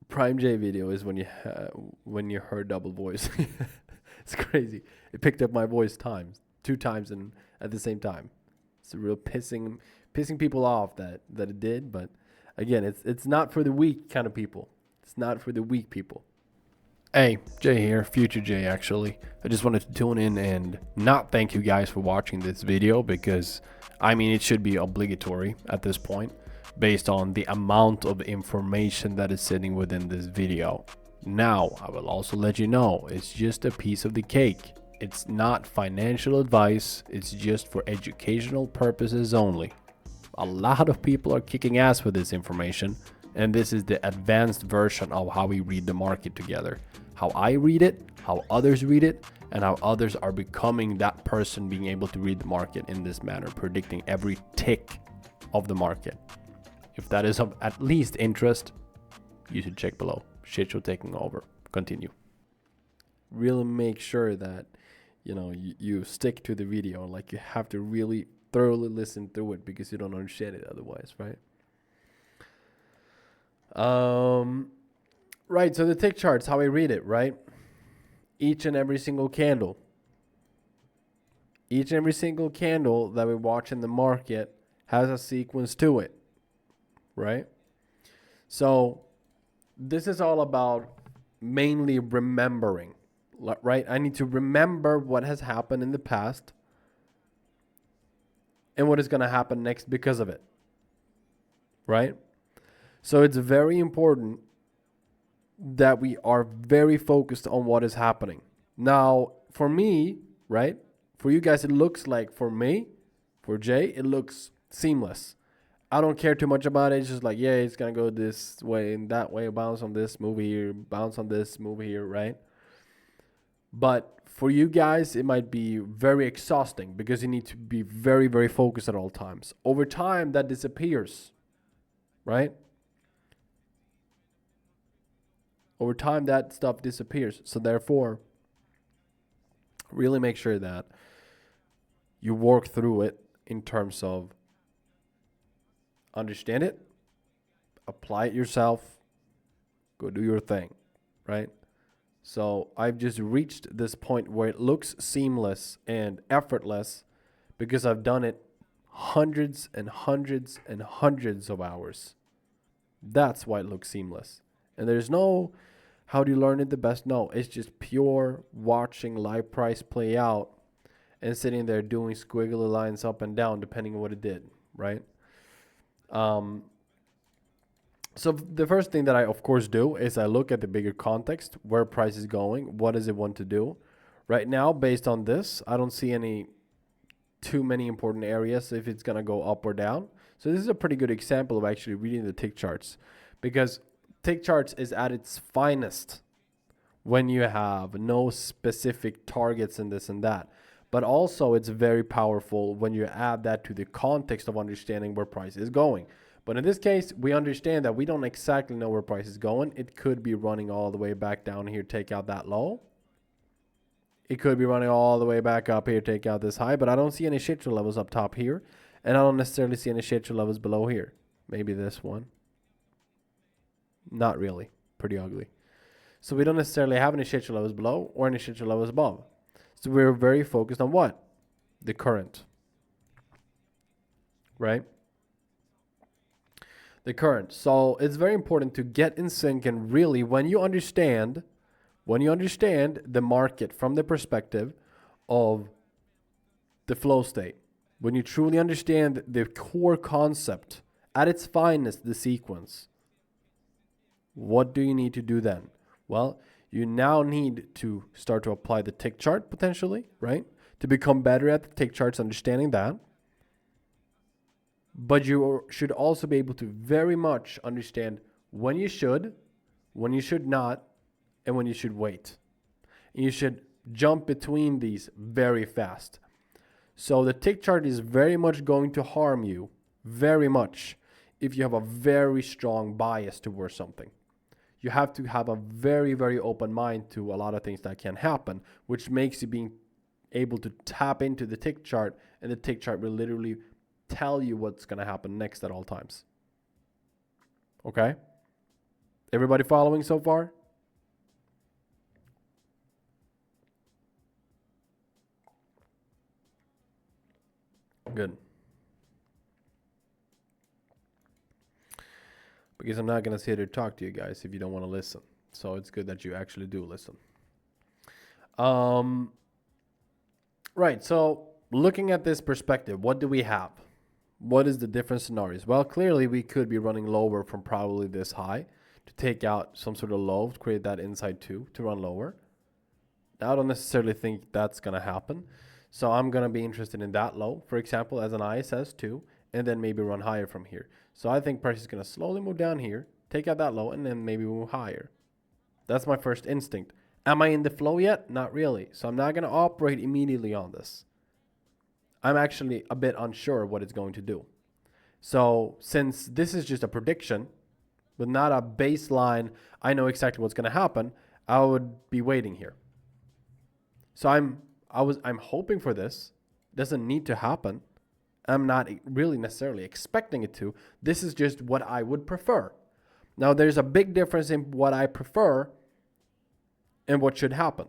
Prime J video is when you heard double voice. It's crazy. It picked up my voice two times and at the same time. It's a real pissing people off that it did. But again, it's not for the weak kind of people. It's not for the weak people. Hey, Jay here, future Jay actually. I just wanted to tune in and not thank you guys for watching this video because, I mean, it should be obligatory at this point based on the amount of information that is sitting within this video. Now, I will also let you know, it's just a piece of the cake. It's not financial advice, it's just for educational purposes only. A lot of people are kicking ass with this information, and this is the advanced version of how we read the market together. How I read it, how others read it, and how others are becoming that person being able to read the market in this manner, predicting every tick of the market. If that is of at least interest, you should check below. Shit show taking over. Continue. Really make sure that you stick to the video. Like, you have to really thoroughly listen through it because you don't understand it otherwise, right? Right, so the tick charts, how I read it, right? Each and every single candle that we watch in the market has a sequence to it, right? So this is all about mainly remembering, right? I need to remember what has happened in the past and what is going to happen next because of it, right? So it's very important that we are very focused on what is happening. Now, for me, right? For you guys, it looks like, for me, for Jay, it looks seamless. I don't care too much about it. It's just like, yeah, it's going to go this way and that way, bounce on this, move here, bounce on this, move here, right? But for you guys, it might be very exhausting because you need to be very, very focused at all times. Over time, that disappears, right? Over time, that stuff disappears. So therefore, really make sure that you work through it in terms of understand it, apply it yourself, go do your thing, right? So I've just reached this point where it looks seamless and effortless because I've done it hundreds and hundreds and hundreds of hours. That's why it looks seamless. And there's no, how do you learn it the best? No, it's just pure watching live price play out and sitting there doing squiggly lines up and down depending on what it did, right? So the first thing that I, of course, do is I look at the bigger context, where price is going, what does it want to do. Right now, based on this, I don't see too many important areas if it's going to go up or down. So this is a pretty good example of actually reading the tick charts, because tick charts is at its finest when you have no specific targets in this and that. But also it's very powerful when you add that to the context of understanding where price is going. But in this case, we understand that we don't exactly know where price is going. It could be running all the way back down here, take out that low. It could be running all the way back up here, take out this high. But I don't see any shit levels up top here. And I don't necessarily see any shit levels below here. Maybe this one. Not really. Pretty ugly. So we don't necessarily have any shit levels below or any shit levels above. So we're very focused on what? The current. Right? The current. So it's very important to get in sync, and really when you understand the market from the perspective of the flow state, when you truly understand the core concept at its finest, the sequence, what do you need to do then? Well, you now need to start to apply the tick chart potentially, right? To become better at the tick charts, understanding that. But you should also be able to very much understand when you should not, and when you should wait. And you should jump between these very fast. So the tick chart is very much going to harm you, very much, if you have a very strong bias towards something. You have to have a very, very open mind to a lot of things that can happen, which makes you being able to tap into the tick chart, and the tick chart will literally tell you what's going to happen next at all times. Okay? Everybody following so far? Good. Because I'm not going to sit here to talk to you guys if you don't want to listen. So it's good that you actually do listen. Right. So looking at this perspective, what do we have? What is the different scenarios? Well, clearly we could be running lower from probably this high to take out some sort of low, to create that inside 2 to run lower. I don't necessarily think that's going to happen. So I'm going to be interested in that low, for example, as an ISS 2, and then maybe run higher from here. So I think price is going to slowly move down here, take out that low, and then maybe move higher. That's my first instinct. Am I in the flow yet? Not really. So I'm not going to operate immediately on this. I'm actually a bit unsure what it's going to do. So since this is just a prediction, but not a baseline, I know exactly what's going to happen, I would be waiting here. So I'm hoping for this. It doesn't need to happen. I'm not really necessarily expecting it to. This is just what I would prefer. Now there's a big difference in what I prefer and what should happen.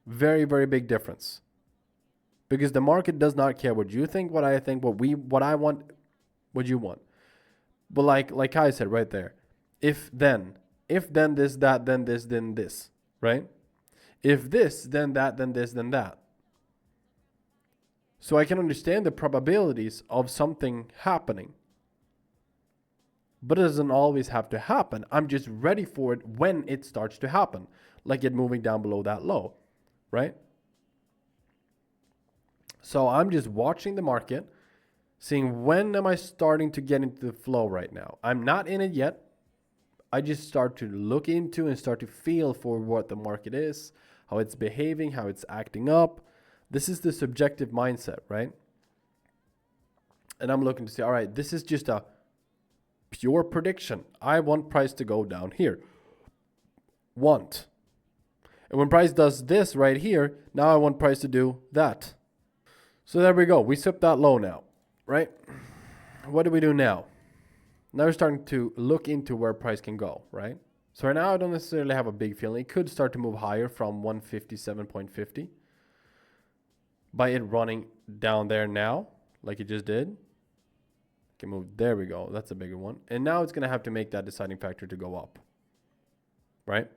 Very, very big difference. Because the market does not care what you think, what I think, what I want, what you want. But like I said right there, if then this, that, then this, right? If this, then that, then this, then that. So I can understand the probabilities of something happening. But it doesn't always have to happen. I'm just ready for it when it starts to happen. Like it moving down below that low, right? So I'm just watching the market, seeing when am I starting to get into the flow right now. I'm not in it yet. I just start to look into and start to feel for what the market is, how it's behaving, how it's acting up. This is the subjective mindset, right? And I'm looking to see, all right, this is just a pure prediction. I want price to go down here. Want. And when price does this right here, now I want price to do that. So there we go. We swept that low now, right? What do we do now? Now we're starting to look into where price can go, right? So right now I don't necessarily have a big feeling. It could start to move higher from 157.50 by it running down there now, like it just did. It can move. There we go. That's a bigger one. And now it's going to have to make that deciding factor to go up, right?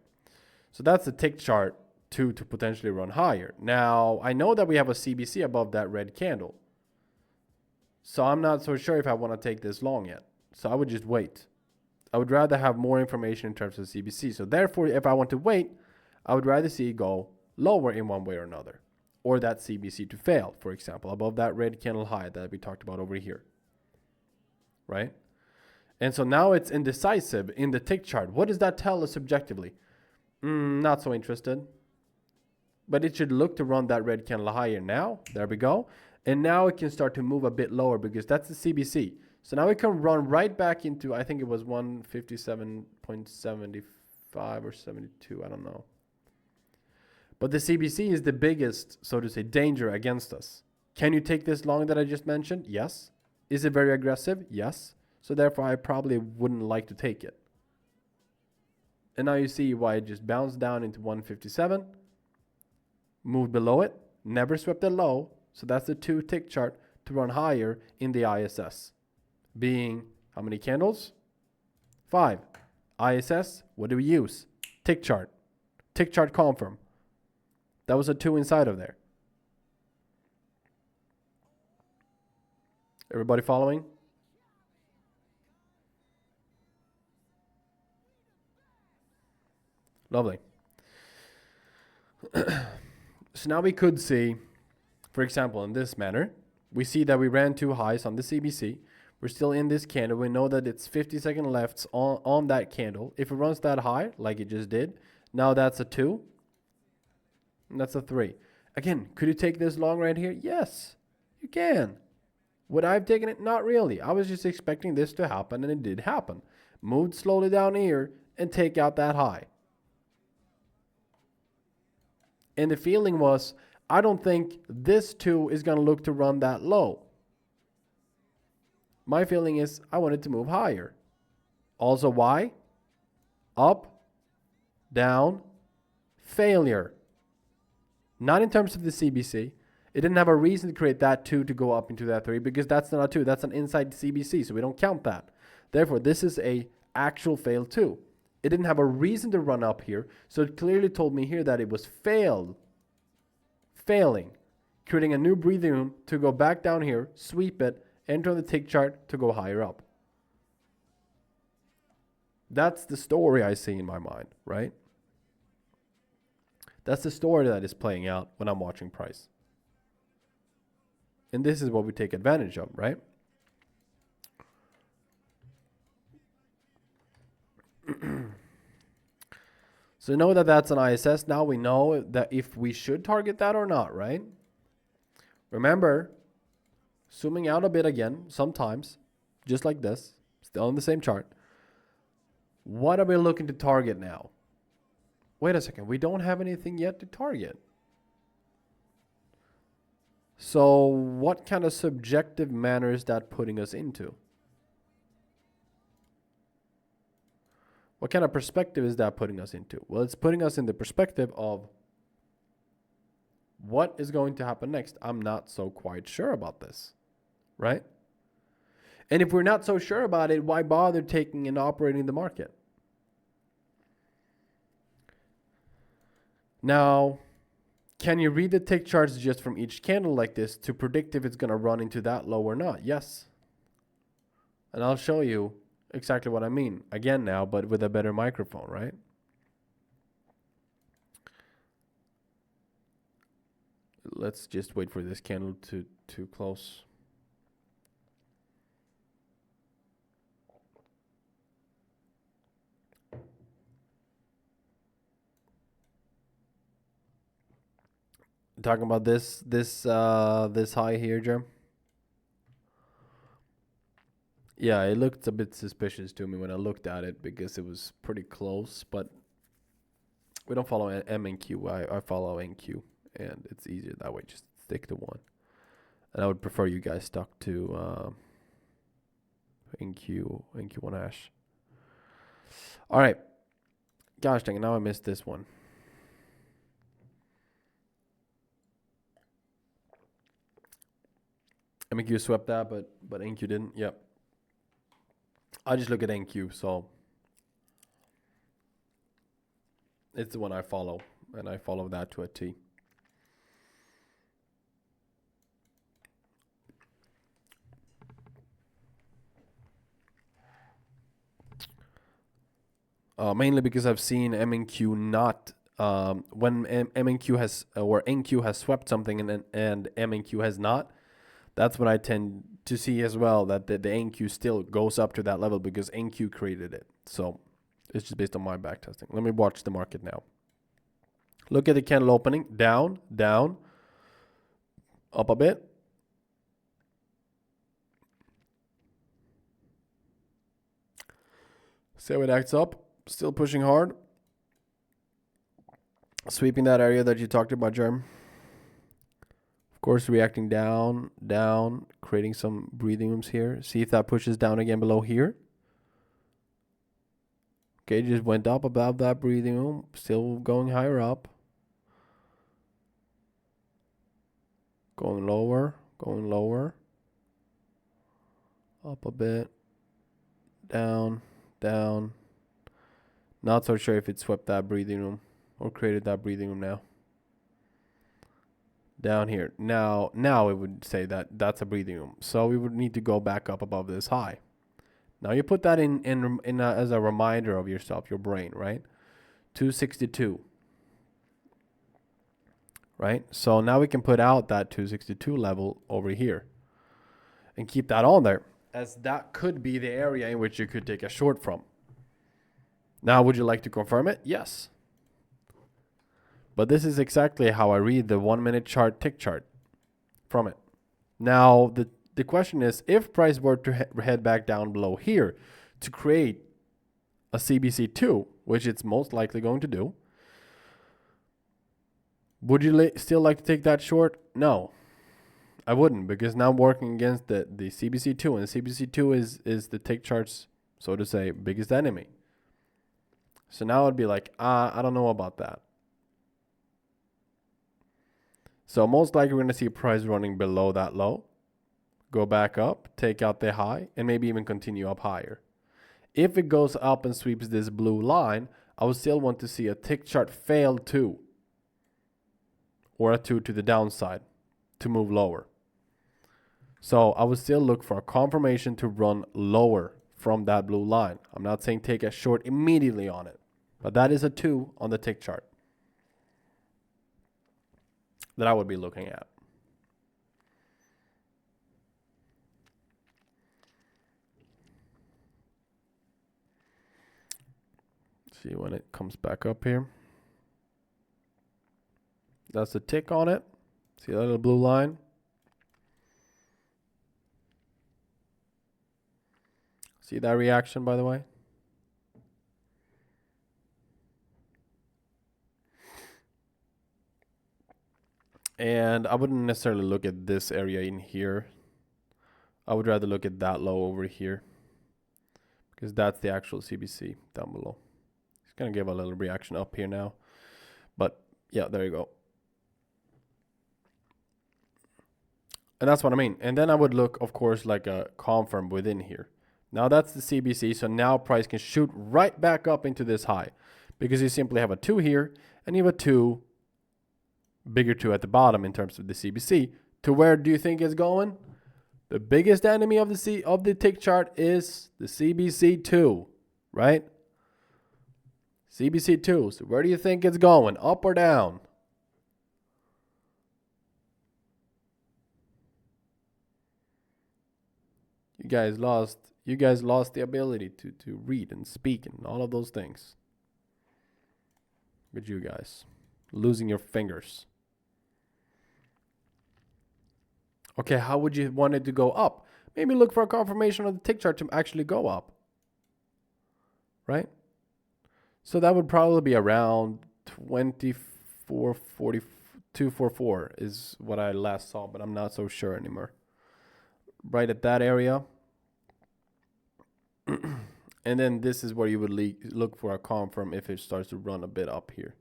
So that's the tick chart to potentially run higher. Now, I know that we have a CBC above that red candle. So I'm not so sure if I want to take this long yet. So I would just wait. I would rather have more information in terms of CBC. So therefore, if I want to wait, I would rather see it go lower in one way or another. Or that CBC to fail, for example, above that red candle high that we talked about over here. Right? And so now it's indecisive in the tick chart. What does that tell us subjectively? Not so interested. But it should look to run that red candle higher now. There we go. And now it can start to move a bit lower because that's the CBC. So now it can run right back into, I think it was 157.75 or 72. I don't know. But the CBC is the biggest, so to say, danger against us. Can you take this long that I just mentioned? Yes. Is it very aggressive? Yes. So therefore, I probably wouldn't like to take it. And now you see why it just bounced down into 157. Moved below it. Never swept it low. So that's the 2 tick chart to run higher in the ISS. Being how many candles? 5. ISS, what do we use? Tick chart. Tick chart confirm. That was a 2 inside of there. Everybody following? Lovely. So now we could see, for example, in this manner, we see that we ran 2 highs on the CBC. We're still in this candle. We know that it's 50-second lefts on that candle. If it runs that high, like it just did, now that's a 2. And that's a 3. Again, could you take this long right here? Yes, you can. Would I have taken it? Not really. I was just expecting this to happen, and it did happen. Moved slowly down here and take out that high. And the feeling was, I don't think this 2 is going to look to run that low. My feeling is I wanted to move higher. Also why? Up, down, failure. Not in terms of the CBC. It didn't have a reason to create that 2 to go up into that 3 because that's not a 2. That's an inside CBC, so we don't count that. Therefore, this is a actual fail 2. It didn't have a reason to run up here, so it clearly told me here that it was failing, creating a new breathing room to go back down here, sweep it, enter on the tick chart to go higher up. That's the story I see in my mind, right? That's the story that is playing out when I'm watching price. And this is what we take advantage of, right? So know that that's an ISS. Now we know that if we should target that or not, right? Remember, zooming out a bit again, sometimes, just like this, still on the same chart. What are we looking to target now? Wait a second, we don't have anything yet to target. So what kind of subjective manner is that putting us into? What kind of perspective is that putting us into? Well, it's putting us in the perspective of what is going to happen next. I'm not so quite sure about this, right? And if we're not so sure about it, why bother taking and operating the market? Now, can you read the tick charts just from each candle like this to predict if it's going to run into that low or not? Yes. And I'll show you exactly what I mean again now, but with a better microphone, right? Let's just wait for this candle to close. Talking about this high here, Jerm. Yeah, it looked a bit suspicious to me when I looked at it because it was pretty close, but we don't follow M and Q. I follow NQ, and it's easier that way. Just stick to one. And I would prefer you guys stuck to NQ1 hash. All right. Gosh dang it, now I missed this one. MQ swept that, but NQ didn't. Yep. I just look at NQ, so it's the one I follow, and I follow that to a T. Mainly because I've seen MNQ not when MNQ has or NQ has swept something and MNQ has not. That's what I tend to see as well, that the NQ still goes up to that level because NQ created it. So it's just based on my back testing. Let me watch the market now. Look at the candle opening. Down, down, up a bit. See how it acts up. Still pushing hard. Sweeping that area that you talked about, Jerm. Of course, reacting down, down, creating some breathing rooms here. See if that pushes down again below here. Okay, just went up above that breathing room. Still going higher up. Going lower, going lower. Up a bit. Down, down. Not so sure if it swept that breathing room or created that breathing room now. Down here. Now it would say that that's a breathing room. So we would need to go back up above this high. Now you put that in as a reminder of yourself, your brain, right? 262. Right? So now we can put out that 262 level over here and keep that on there, as that could be the area in which you could take a short from. Now, would you like to confirm it? Yes. But this is exactly how I read the 1 minute chart tick chart from it. Now, the question is, if price were to head back down below here to create a CBC2, which it's most likely going to do, would you still like to take that short? No, I wouldn't, because now I'm working against the CBC2, and the CBC2 is the tick charts so to say, biggest enemy. So now it'd be like, I don't know about that. So most likely we're going to see price running below that low, go back up, take out the high, and maybe even continue up higher. If it goes up and sweeps this blue line, I would still want to see a tick chart fail 2 or a 2 to the downside to move lower. So I would still look for a confirmation to run lower from that blue line. I'm not saying take a short immediately on it, but that is a 2 on the tick chart that I would be looking at. See when it comes back up here. That's a tick on it. See that little blue line? See that reaction, by the way? And I wouldn't necessarily look at this area in here. I would rather look at that low over here, because that's the actual CBC down below. It's going to give a little reaction up here now. But yeah, there you go. And that's what I mean. And then I would look, of course, like a confirm within here. Now that's the CBC. So now price can shoot right back up into this high, because you simply have a 2 here and you have a 2, bigger 2 at the bottom in terms of the CBC. To where do you think it's going? The biggest enemy of the tick chart is the CBC2, right? CBC2. So where do you think it's going? Up or down? You guys lost the ability to read and speak and all of those things. With you guys losing your fingers. Okay, how would you want it to go up? Maybe look for a confirmation on the tick chart to actually go up. Right? So that would probably be around 24.4244 is what I last saw, but I'm not so sure anymore. Right at that area. And then this is where you would look for a confirm if it starts to run a bit up here.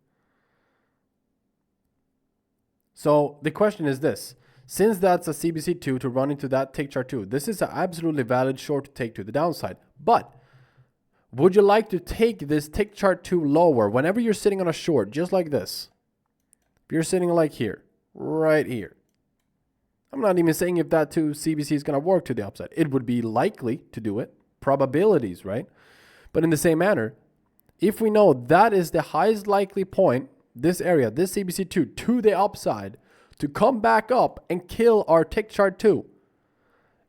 So the question is this. Since that's a CBC2 to run into that tick chart 2, this is an absolutely valid short to take to the downside. But would you like to take this tick chart 2 lower whenever you're sitting on a short, just like this? If you're sitting like here, right here. I'm not even saying if that 2 CBC is going to work to the upside. It would be likely to do it. Probabilities, right? But in the same manner, if we know that is the highest likely point, this area, this CBC2 to the upside, to come back up and kill our tick chart 2,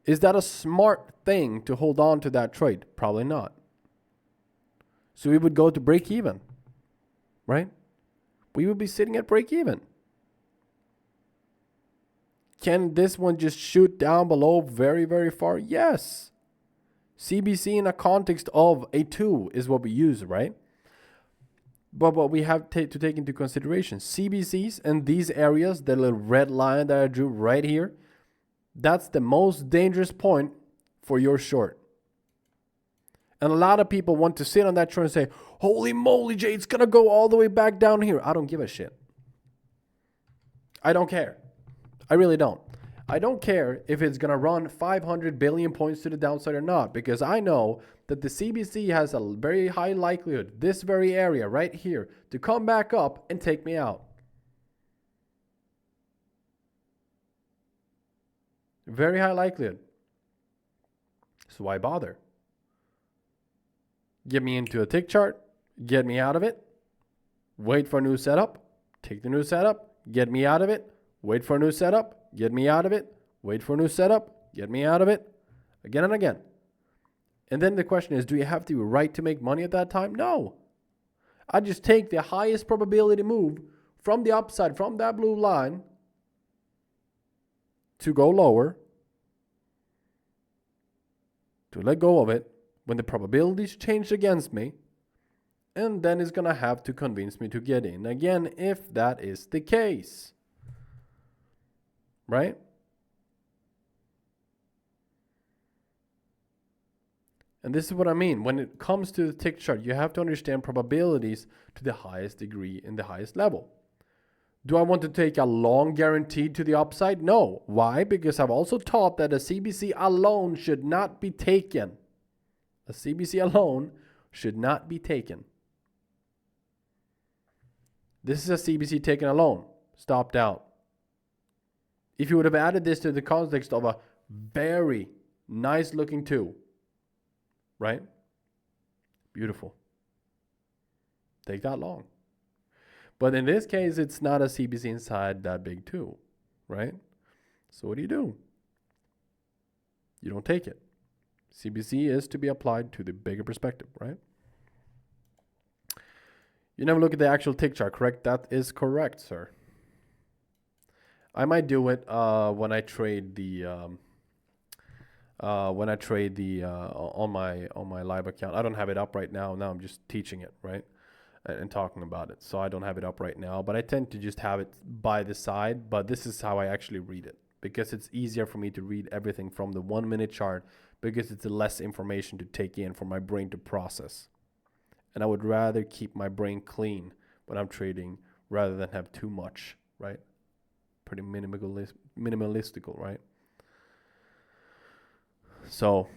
is that a smart thing to hold on to that trade? Probably not. So we would go to break even, right? We would be sitting at break even. Can this one just shoot down below very, very far? Yes. CBC in a context of a 2 is what we use, right? But what we have to take into consideration, CBCs and these areas, the little red line that I drew right here, that's the most dangerous point for your short. And a lot of people want to sit on that chart and say, holy moly, Jay, it's going to go all the way back down here. I don't give a shit. I don't care. I really don't. I don't care if it's going to run 500 billion points to the downside or not, because I know that the CBC has a very high likelihood, this very area right here, to come back up and take me out. Very high likelihood. So why bother? Get me into a tick chart, get me out of it, wait for a new setup, take the new setup, get me out of it, wait for a new setup, get me out of it, wait for a new setup, get me out of it, again and again. And then the question is, do you have the right to make money at that time? No. I just take the highest probability move from the upside, from that blue line, to go lower, to let go of it, when the probabilities change against me, and then it's going to have to convince me to get in again if that is the case. Right? And this is what I mean. When it comes to the tick chart, you have to understand probabilities to the highest degree and the highest level. Do I want to take a long guarantee to the upside? No. Why? Because I've also taught that a CBC alone should not be taken. A CBC alone should not be taken. This is a CBC taken alone. Stopped out. If you would have added this to the context of a very nice looking 2, right? Beautiful. Take that long. But in this case, it's not a CBC inside that big 2, right? So what do? You don't take it. CBC is to be applied to the bigger perspective, right? You never look at the actual tick chart, correct? That is correct, sir. I might do it when I trade the on my live account. I don't have it up right now. Now I'm just teaching it, right? And talking about it. So I don't have it up right now, but I tend to just have it by the side. But this is how I actually read it, because it's easier for me to read everything from the 1 minute chart, because it's less information to take in for my brain to process. And I would rather keep my brain clean when I'm trading rather than have too much, right? Pretty minimalistical, right? So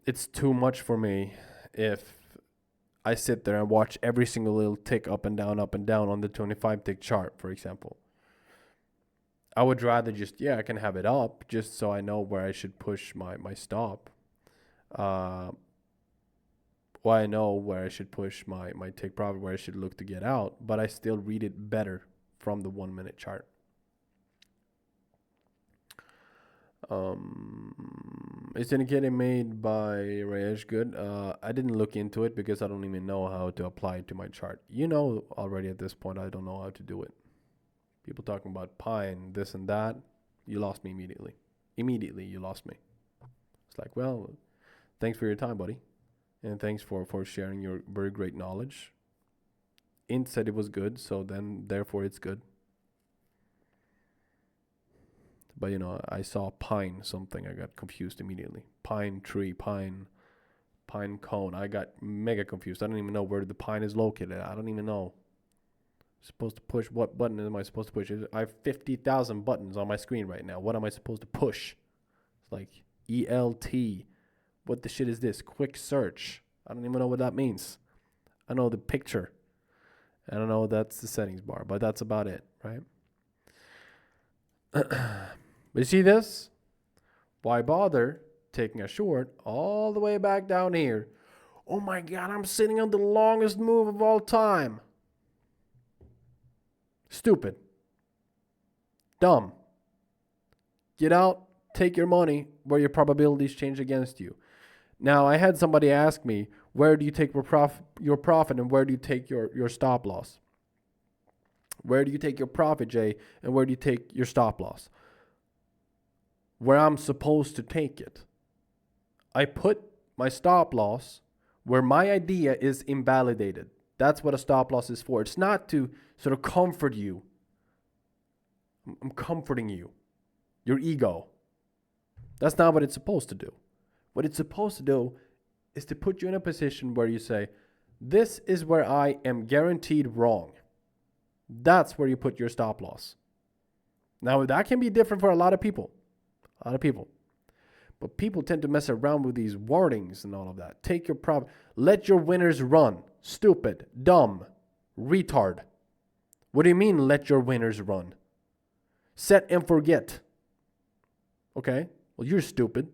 it's too much for me if I sit there and watch every single little tick up and down on the 25 tick chart, for example. I would rather just, I can have it up just so I know where I should push my stop. Well, I know where I should push my take profit, where I should look to get out, but I still read it better from the 1 minute chart. Is indicator made by Rayesh good? I didn't look into it because I don't even know how to apply it to my chart. You know already at this point, I don't know how to do it. People talking about pine, this and that. You lost me immediately. Immediately, you lost me. It's like, well, thanks for your time, buddy. And thanks for sharing your very great knowledge. Int said it was good, so then therefore it's good. But you know, I saw pine something, I got confused immediately. Pine tree, pine cone. I got mega confused. I don't even know where the pine is located. I don't even know. Supposed to push, what button am I supposed to push? I have 50,000 buttons on my screen right now. What am I supposed to push? It's like ELT. What the shit is this? Quick search. I don't even know what that means. I know the picture. I don't know that's the settings bar, but that's about it, right? But you see this? Why bother taking a short all the way back down here? Oh my God, I'm sitting on the longest move of all time. Stupid. Dumb. Get out, take your money where your probabilities change against you. Now, I had somebody ask me, where do you take your profit and where do you take your stop loss? Where do you take your profit, Jay, and where do you take your stop loss? Where I'm supposed to take it. I put my stop loss where my idea is invalidated. That's what a stop loss is for. It's not to sort of comfort you. I'm comforting you. Your ego. That's not what it's supposed to do. What it's supposed to do is to put you in a position where you say, this is where I am guaranteed wrong. That's where you put your stop loss. Now, that can be different for a lot of people. But people tend to mess around with these warnings and all of that. Take your profit. Let your winners run. Stupid. Dumb. Retard. What do you mean, let your winners run? Set and forget. Okay? Well, you're stupid.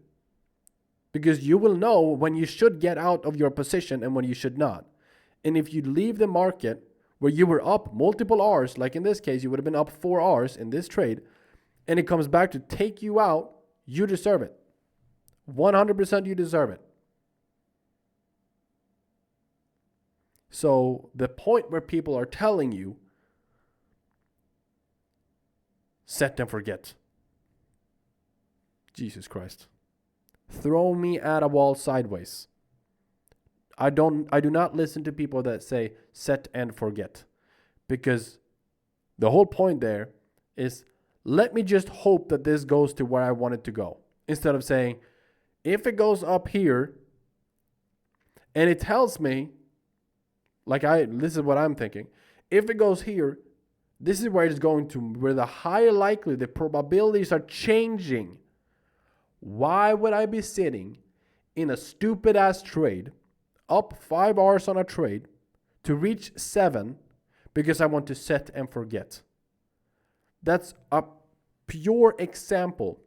Because you will know when you should get out of your position and when you should not. And if you leave the market where you were up multiple hours, like in this case, you would have been up 4 hours in this trade, and it comes back to take you out, you deserve it. 100% you deserve it. So the point where people are telling you, set and forget. Jesus Christ. Throw me at a wall sideways. I do not listen to people that say set and forget. Because the whole point there is, let me just hope that this goes to where I want it to go. Instead of saying, if it goes up here, And it tells me, this is what I'm thinking. If it goes here, this is where it's going to, where the higher likely the probabilities are changing. Why would I be sitting in a stupid ass trade, up 5 hours on a trade, to reach 7 because I want to set and forget? That's a pure example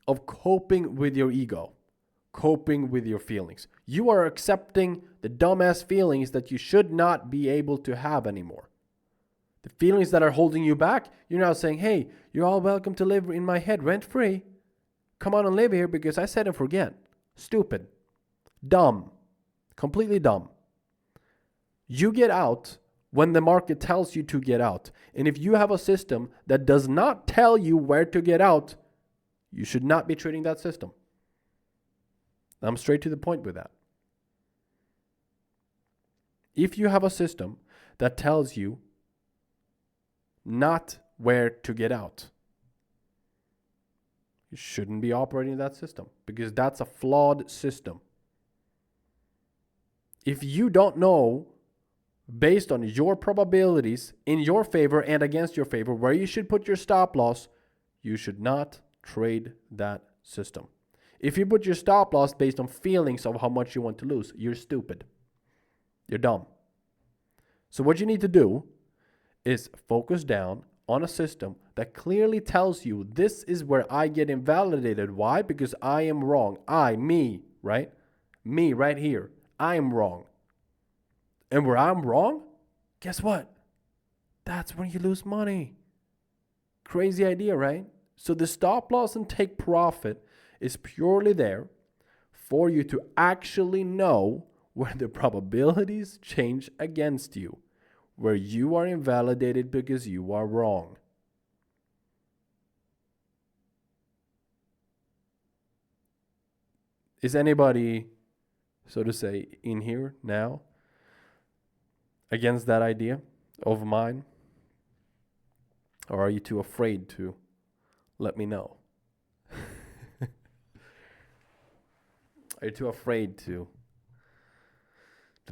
of coping with your ego, coping with your feelings. You are accepting the dumbass feelings that you should not be able to have anymore. The feelings that are holding you back, you're now saying, hey, you're all welcome to live in my head rent-free. Come on and live here because I set and forget. Stupid. Dumb. Completely dumb. You get out when the market tells you to get out. And if you have a system that does not tell you where to get out, you should not be trading that system. I'm straight to the point with that. If you have a system that tells you not where to get out, you shouldn't be operating that system because that's a flawed system. If you don't know, based on your probabilities in your favor and against your favor, where you should put your stop loss, you should not trade that system. If you put your stop loss based on feelings of how much you want to lose, you're stupid. You're dumb. So what you need to do is focus down on a system that clearly tells you this is where I get invalidated. Why? Because I am wrong. Me, right? Me right here. I am wrong. And where I'm wrong, guess what? That's when you lose money. Crazy idea, right? So the stop loss and take profit is purely there for you to actually know where the probabilities change against you, where you are invalidated because you are wrong. Is anybody, so to say, in here now against that idea of mine? Or are you too afraid to let me know? Are you too afraid to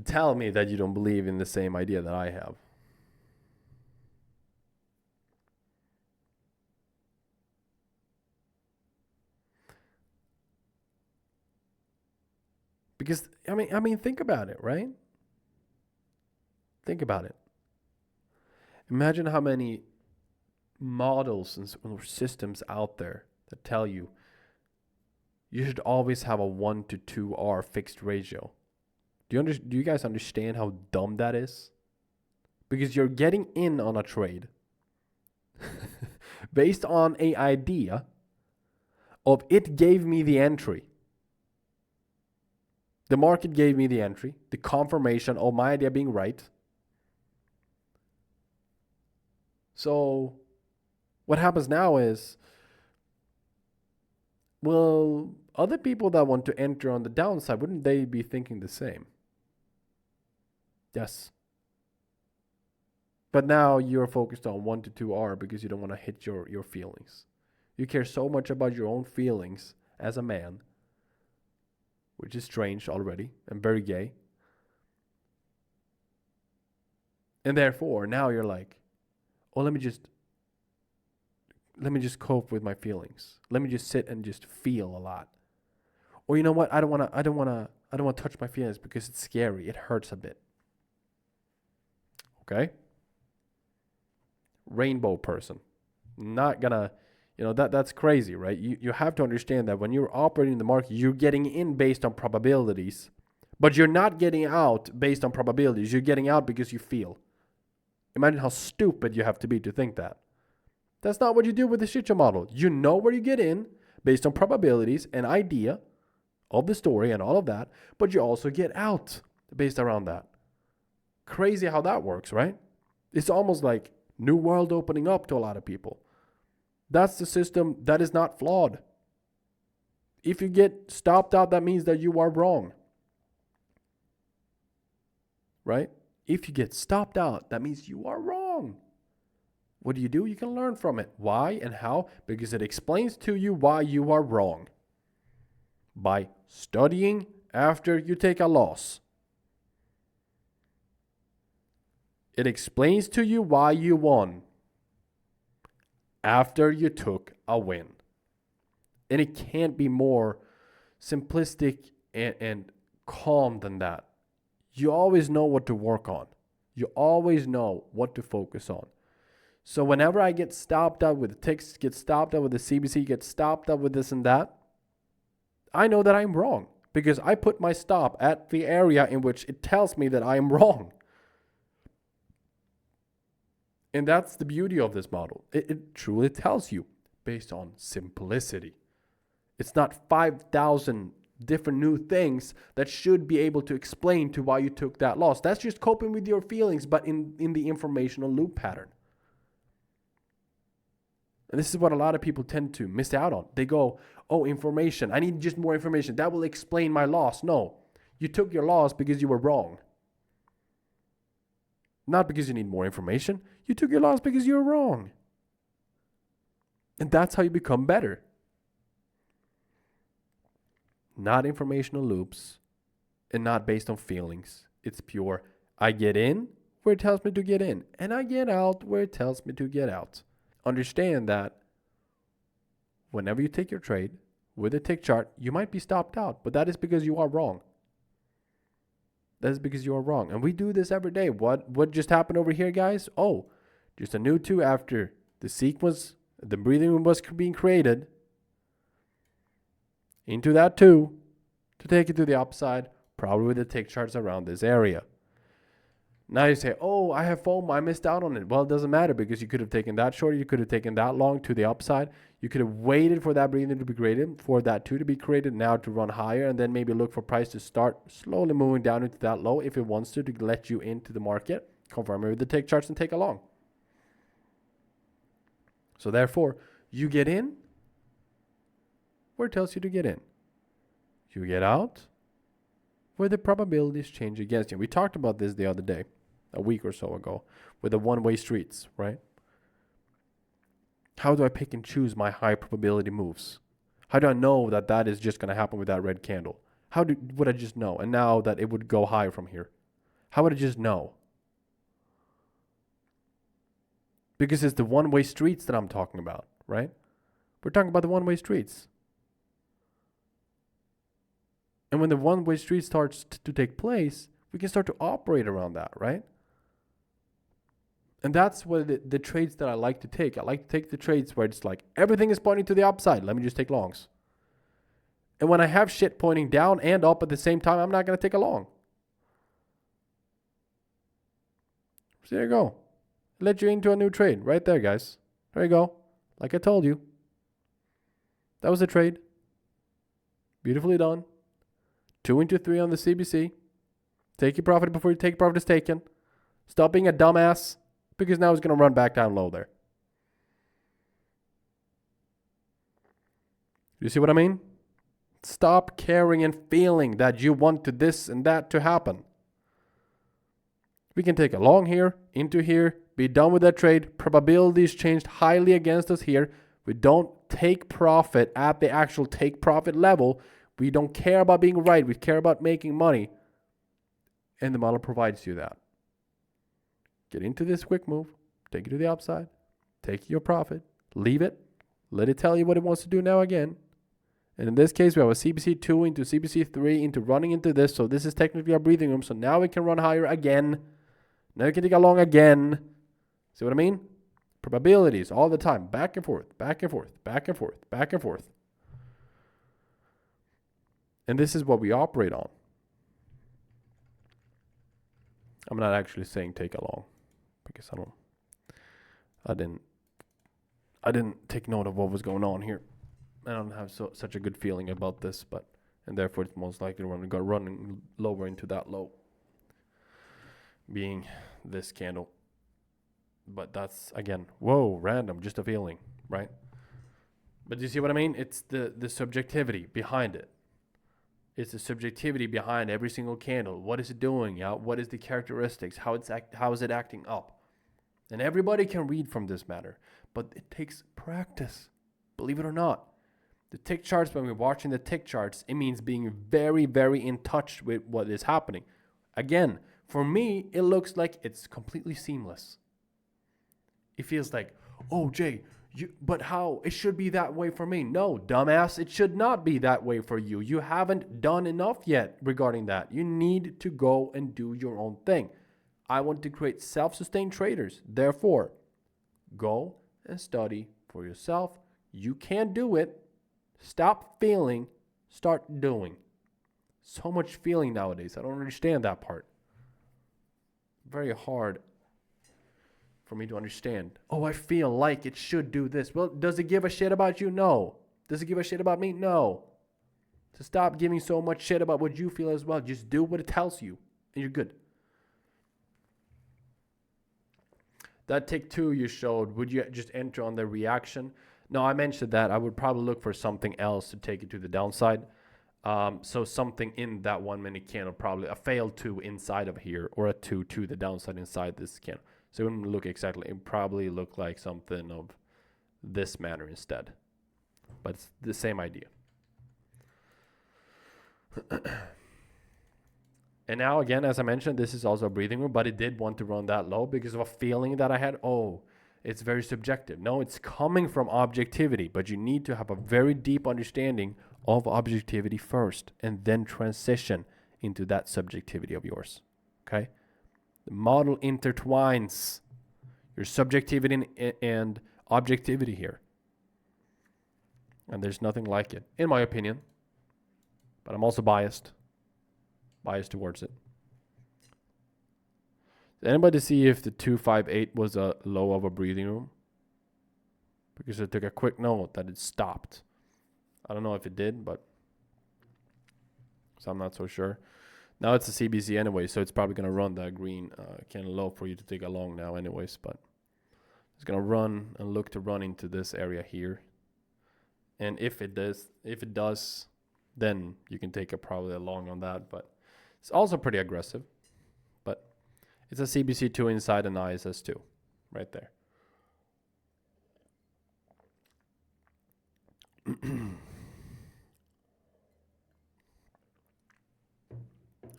tell me that you don't believe in the same idea that I have? Because I mean think about it, right? Think about it. Imagine how many models and systems out there that tell you you should always have a 1 to 2R fixed ratio. Do you guys understand how dumb that is? Because you're getting in on a trade based on an idea of it gave me the entry. The market gave me the entry, the confirmation of my idea being right. So what happens now is, well, other people that want to enter on the downside, wouldn't they be thinking the same? Yes. But now you're focused on 1 to 2R because you don't want to hit your feelings. You care so much about your own feelings as a man, which is strange already and very gay. And therefore, now you're like, oh, let me just cope with my feelings. Let me just sit and just feel a lot. Or you know what? I don't want to touch my feelings because it's scary. It hurts a bit. Okay? Rainbow person. Not gonna, that's crazy, right? You have to understand that when you're operating in the market, you're getting in based on probabilities, but you're not getting out based on probabilities. You're getting out because you feel. Imagine how stupid you have to be to think that. That's not what you do with the Shicha model. You know where you get in based on probabilities and idea of the story and all of that, but you also get out based around that. Crazy how that works, right? It's almost like new world opening up to a lot of people. That's the system that is not flawed. If you get stopped out, that means that you are wrong. Right? If you get stopped out, that means you are wrong. What do? You can learn from it. Why and how? Because it explains to you why you are wrong. By studying after you take a loss. It explains to you why you won after you took a win. And it can't be more simplistic and calm than that. You always know what to work on. You always know what to focus on. So whenever I get stopped up with the ticks, get stopped up with the CBC, get stopped up with this and that, I know that I'm wrong because I put my stop at the area in which it tells me that I am wrong. And that's the beauty of this model. It truly tells you based on simplicity. It's not 5,000 different new things that should be able to explain to why you took that loss. That's just coping with your feelings, but in the informational loop pattern. And this is what a lot of people tend to miss out on. They go, oh, information. I need just more information. That will explain my loss. No, you took your loss because you were wrong. Not because you need more information. You took your loss because you were wrong. And that's how you become better. Not informational loops and not based on feelings. It's pure, I get in where it tells me to get in, and I get out where it tells me to get out. Understand that whenever you take your trade with a tick chart, you might be stopped out, but that is because you are wrong. That is because you are wrong. And we do this every day. What just happened over here, guys? Oh, just a new 2 after the sequence, the breathing room was being created. Into that 2 to take it to the upside, probably with the tick charts around this area. Now you say, oh, I have FOMO, I missed out on it. Well, it doesn't matter because you could have taken that short, you could have taken that long to the upside. You could have waited for that breathing to be created, for that 2 to be created, now to run higher, and then maybe look for price to start slowly moving down into that low if it wants to let you into the market. Confirm it with the tick charts and take along. So therefore, you get in where it tells you to get in. You get out where the probabilities change against you. We talked about this the other day, a week or so ago, with the one-way streets, right? How do I pick and choose my high probability moves? How do I know that that is just going to happen with that red candle? How would I just know? And now that it would go higher from here. How would I just know? Because it's the one-way streets that I'm talking about, right? We're talking about the one-way streets. And when the one-way street starts to take place, we can start to operate around that, right? And that's what the trades that I like to take. I like to take the trades where it's like, everything is pointing to the upside. Let me just take longs. And when I have shit pointing down and up at the same time, I'm not going to take a long. So there you go. Let you into a new trade right there, guys. There you go. Like I told you. That was the trade. Beautifully done. 2 into 3 on the CBC. Take your profit before your take profit is taken. Stop being a dumbass because now it's going to run back down low there. You see what I mean? Stop caring and feeling that you want to this and that to happen. We can take a long here, into here, be done with that trade. Probabilities changed highly against us here. We don't take profit at the actual take profit level. We don't care about being right. We care about making money. And the model provides you that. Get into this quick move. Take it to the upside. Take your profit. Leave it. Let it tell you what it wants to do now again. And in this case, we have a CBC 2 into CBC 3 into running into this. So this is technically our breathing room. So now we can run higher again. Now we can take a long again. See what I mean? Probabilities all the time. Back and forth. Back and forth. Back and forth. Back and forth. And this is what we operate on. I'm not actually saying take along because I didn't take note of what was going on here. I don't have such a good feeling about this, and therefore it's most likely running lower into that low, being this candle. But that's again, whoa, random, just a feeling, right? But do you see what I mean? It's the subjectivity behind it. It's the subjectivity behind every single candle. What is it doing? Yeah? What is the characteristics? How is it acting up? And everybody can read from this matter, but it takes practice. Believe it or not, The tick charts, when we're watching the tick charts, it means being very, very in touch with what is happening. Again, for me, it looks like it's completely seamless. It feels like, oh, Jay, but how? It should be that way for me. No, dumbass, it should not be that way for you. You haven't done enough yet regarding that. You need to go and do your own thing. I want to create self-sustained traders. Therefore, go and study for yourself. You can do it. Stop feeling, start doing. So much feeling nowadays. I don't understand that part. Very hard for me to understand. Oh, I feel like it should do this. Well, does it give a shit about you? No. Does it give a shit about me? No. So stop giving so much shit about what you feel as well. Just do what it tells you, and you're good. That tick 2 you showed, would you just enter on the reaction? No, I mentioned that I would probably look for something else to take it to the downside. So something in that 1 minute candle, probably a failed 2 inside of here, or a 2 to the downside inside this candle. So it wouldn't look exactly, it would probably look like something of this manner instead. But it's the same idea. And now again, as I mentioned, this is also a breathing room, but it did want to run that low because of a feeling that I had. Oh, it's very subjective. No, it's coming from objectivity, but you need to have a very deep understanding of objectivity first and then transition into that subjectivity of yours. Okay? The model intertwines your subjectivity and objectivity here. And there's nothing like it, in my opinion. But I'm also biased towards it. Did anybody see if the 258 was a low of a breathing room? Because I took a quick note that it stopped. I don't know if it did, but so I'm not so sure. Now it's a CBC anyway, so it's probably going to run that green candle low for you to take along now anyways, but it's going to run and look to run into this area here. And if it does, then you can take it probably along on that, but it's also pretty aggressive. But it's a CBC2 inside an ISS2 right there.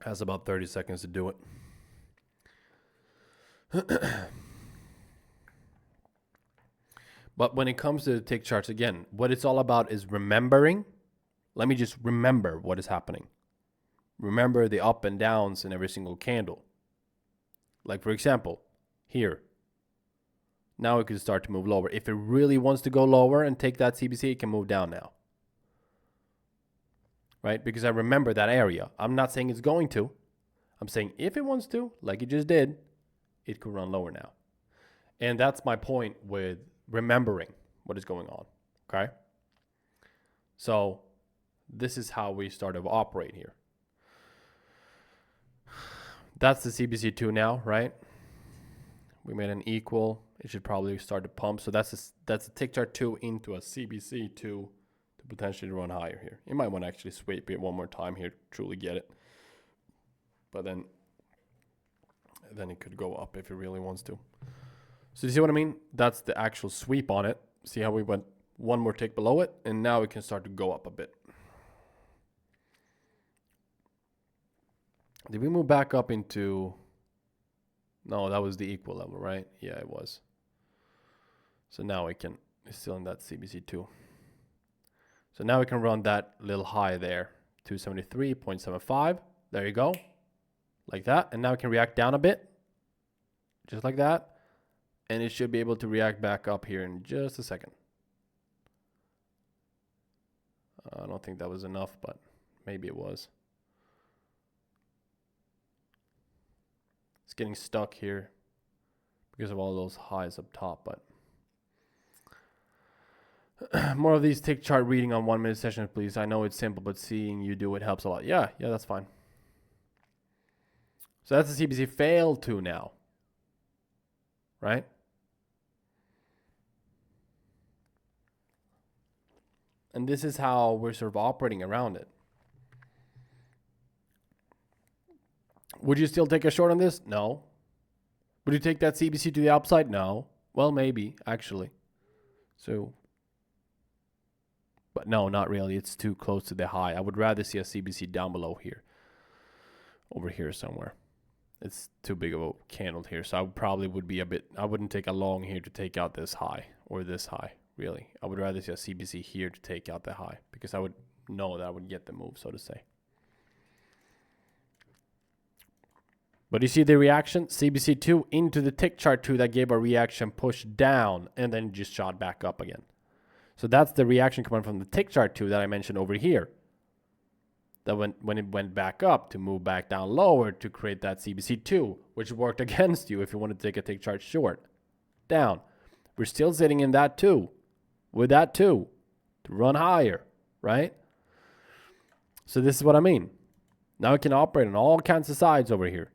Has about 30 seconds to do it. But when it comes to the tick charts, again, what it's all about is remembering. Let me just remember what is happening. Remember the up and downs in every single candle. Like, for example, here. Now it can start to move lower. If it really wants to go lower and take that CBC, it can move down now. Right? Because I remember that area. I'm not saying it's going to. I'm saying if it wants to, like it just did, it could run lower now. And that's my point with remembering what is going on. Okay? So this is how we start to operate here. That's the CBC2 now, right? We made an equal. It should probably start to pump. So that's a tick chart 2 into a CBC2 to potentially run higher here. You might want to actually sweep it one more time here to truly get it. But then it could go up if it really wants to. So you see what I mean? That's the actual sweep on it. See how we went one more tick below it, and now we can start to go up a bit. Did we move back up into... No, that was the equal level, right? Yeah, it was. So now it's still in that CBC2. So now we can run that little high there, 273.75. There you go. Like that. And now we can react down a bit. Just like that. And it should be able to react back up here in just a second. I don't think that was enough, but maybe it was. It's getting stuck here because of all those highs up top, but more of these tick chart reading on 1 minute sessions, please. I know it's simple, but seeing you do it helps a lot. Yeah, that's fine. So that's the CBC failed to now, right? And this is how we're sort of operating around it. Would you still take a short on this? No. Would you take that CBC to the upside? No. Well, maybe, actually. So But no, not really. It's too close to the high. I would rather see a CBC down below here. Over here somewhere. It's too big of a candle here. So I probably would be a bit, I wouldn't take a long here to take out this high or this high, really. I would rather see a CBC here to take out the high because I would know that I would get the move, so to say. But you see the reaction, CBC2 into the tick chart 2 that gave a reaction push down and then just shot back up again. So that's the reaction coming from the tick chart 2 that I mentioned over here. That when it went back up to move back down lower to create that CBC2, which worked against you if you want to take a tick chart short. Down. We're still sitting in that 2. With that 2 to run higher, right? So this is what I mean. Now it can operate on all kinds of sides over here.